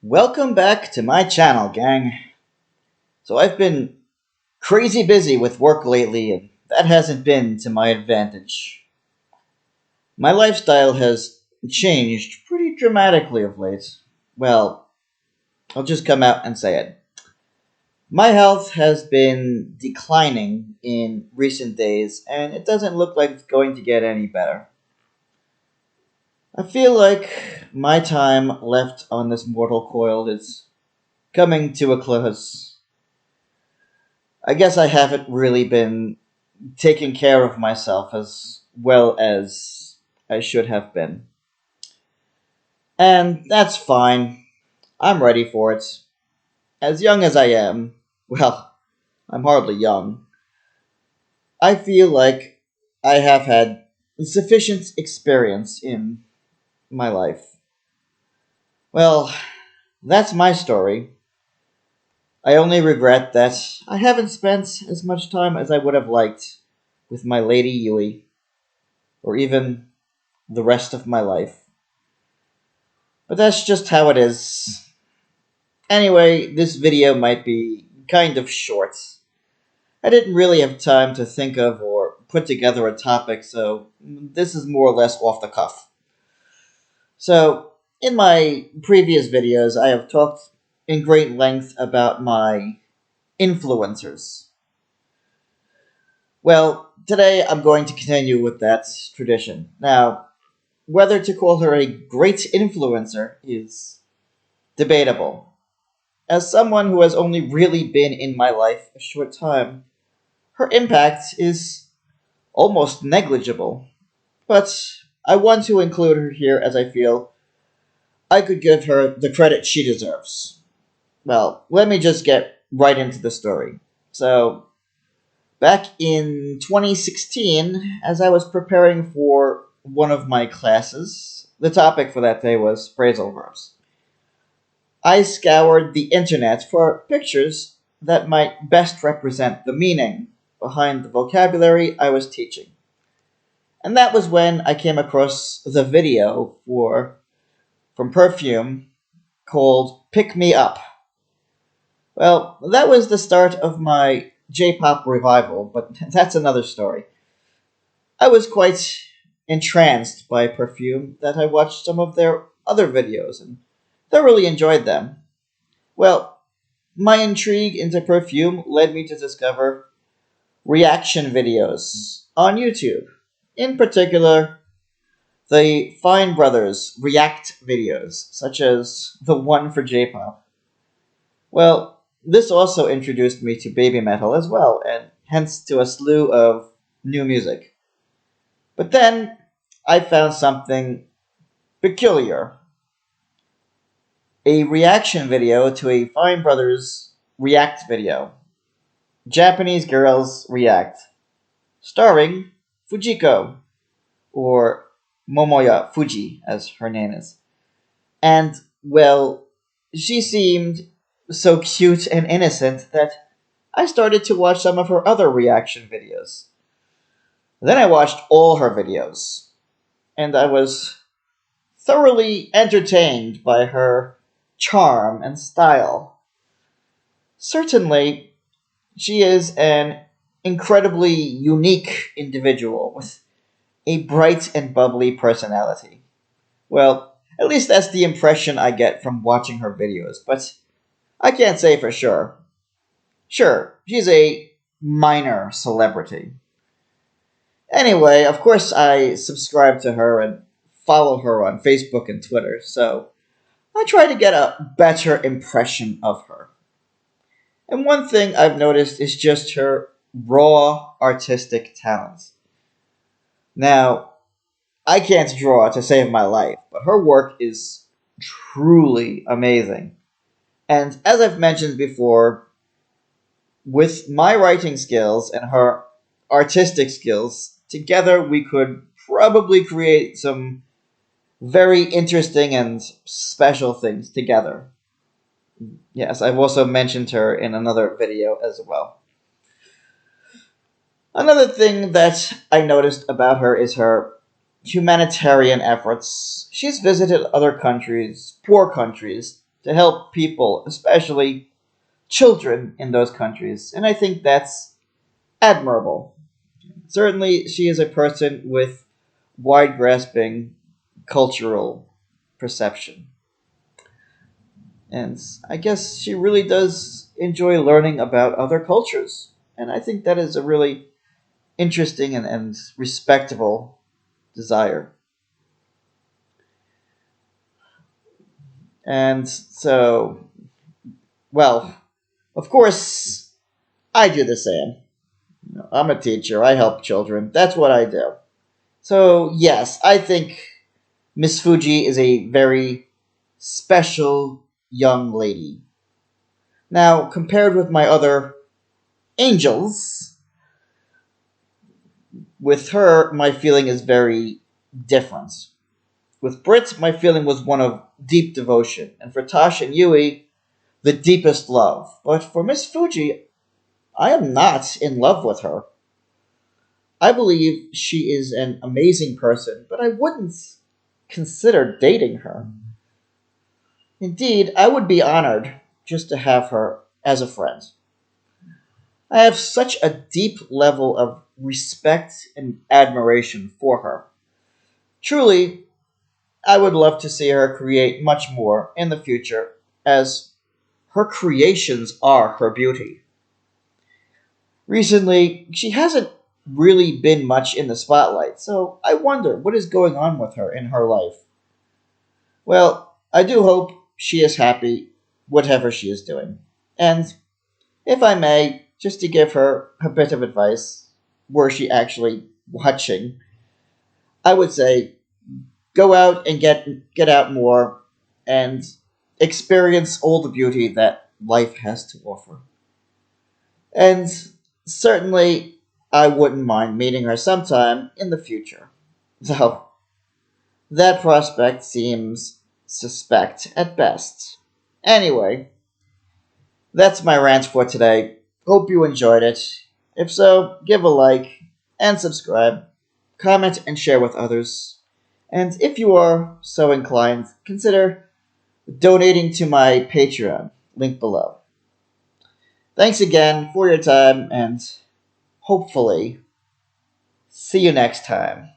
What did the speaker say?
Welcome back to my channel, gang. So I've been crazy busy with work lately, and that hasn't been to my advantage. My lifestyle has changed pretty dramatically of late. Well, I'll just come out and say it. My health has been declining in recent days, and it doesn't look like it's going to get any better. I feel like my time left on this mortal coil is coming to a close. I guess I haven't really been taking care of myself as well as I should have been. And that's fine. I'm ready for it. As young as I am, well, I'm hardly young, I feel like I have had sufficient experience in my life. Well, that's my story. I only regret that I haven't spent as much time as I would have liked with my lady Yui, or even the rest of my life. But that's just how it is. Anyway, this video might be kind of short. I didn't really have time to think of or put together a topic, so this is more or less off the cuff. So, in my previous videos, I have talked in great length about my influencers. Well, today I'm going to continue with that tradition. Now, whether to call her a great influencer is debatable. As someone who has only really been in my life a short time, her impact is almost negligible. But I want to include her here as I feel I could give her the credit she deserves. Well, let me just get right into the story. So, back in 2016, as I was preparing for one of my classes, the topic for that day was phrasal verbs. I scoured the internet for pictures that might best represent the meaning behind the vocabulary I was teaching. And that was when I came across the video from Perfume called Pick Me Up. Well, that was the start of my J-pop revival, but that's another story. I was quite entranced by Perfume that I watched some of their other videos and thoroughly enjoyed them. Well, my intrigue into Perfume led me to discover reaction videos on YouTube. In particular, the Fine Brothers react videos, such as the one for J-pop. Well, this also introduced me to baby metal as well, and hence to a slew of new music. But then I found something peculiar. A reaction video to a Fine Brothers react video. Japanese Girls React, starring Fujiko, or Momoya Fuji, as her name is. And, well, she seemed so cute and innocent that I started to watch some of her other reaction videos. Then I watched all her videos, and I was thoroughly entertained by her charm and style. Certainly, she is an incredibly unique individual with a bright and bubbly personality. Well, at least that's the impression I get from watching her videos, but I can't say for sure. Sure, she's a minor celebrity. Anyway, of course, I subscribe to her and follow her on Facebook and Twitter, so I try to get a better impression of her. And one thing I've noticed is just her raw artistic talent. Now, I can't draw to save my life, but her work is truly amazing. And as I've mentioned before, with my writing skills and her artistic skills, together we could probably create some very interesting and special things together. Yes, I've also mentioned her in another video as well. Another thing that I noticed about her is her humanitarian efforts. She's visited other countries, poor countries, to help people, especially children in those countries. And I think that's admirable. Certainly, she is a person with wide grasping cultural perception. And I guess she really does enjoy learning about other cultures. And I think that is a really interesting and respectable desire. And so, well, of course, I do the same. I'm a teacher, I help children. That's what I do. So, yes, I think Miss Fuji is a very special young lady. Now, compared with my other angels, with her, my feeling is very different. With Brit, my feeling was one of deep devotion, and for Tosh and Yui, the deepest love. But for Miss Fuji, I am not in love with her. I believe she is an amazing person, but I wouldn't consider dating her. Indeed, I would be honored just to have her as a friend. I have such a deep level of respect and admiration for her. Truly, I would love to see her create much more in the future, as her creations are her beauty. Recently, she hasn't really been much in the spotlight, so I wonder what is going on with her in her life. Well, I do hope she is happy, whatever she is doing. And if I may, just to give her a bit of advice, were she actually watching, I would say go out and get out more and experience all the beauty that life has to offer. And certainly, I wouldn't mind meeting her sometime in the future. Though that prospect seems suspect at best. Anyway, that's my rant for today. Hope you enjoyed it. If so, give a like and subscribe, comment and share with others. And if you are so inclined, consider donating to my Patreon, link below. Thanks again for your time, and hopefully, see you next time.